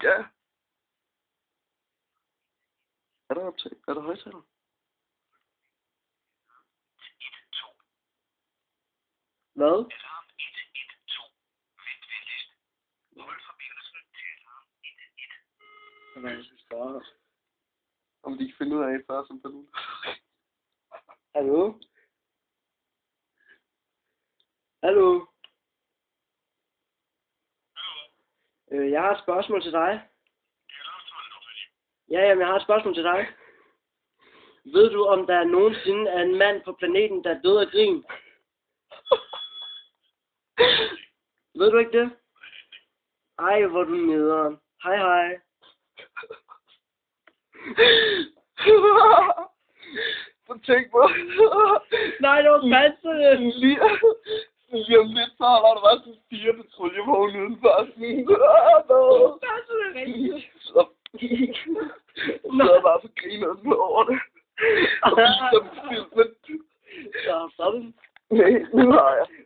Ja. Er der optag? Er der højtaler? Hvad? Om de kan finde ud af før som den. Hallo? Hallo? Jeg har et spørgsmål til dig. Ja, jamen, jeg har et spørgsmål til dig. Ved du, om der nogensinde er en mand på planeten, der er død af grin? Ved du ikke det? Ej, hvor du nederen. Hej, hej. Så tænk på. Nej, det var panserne. Lige om lidt, så har der bare sådan 4 patruljevogne udenfor. Panserne rigtigt. Så bare for grineren på over det. Og så filmen. Ja, sådan. Nej, nu har jeg.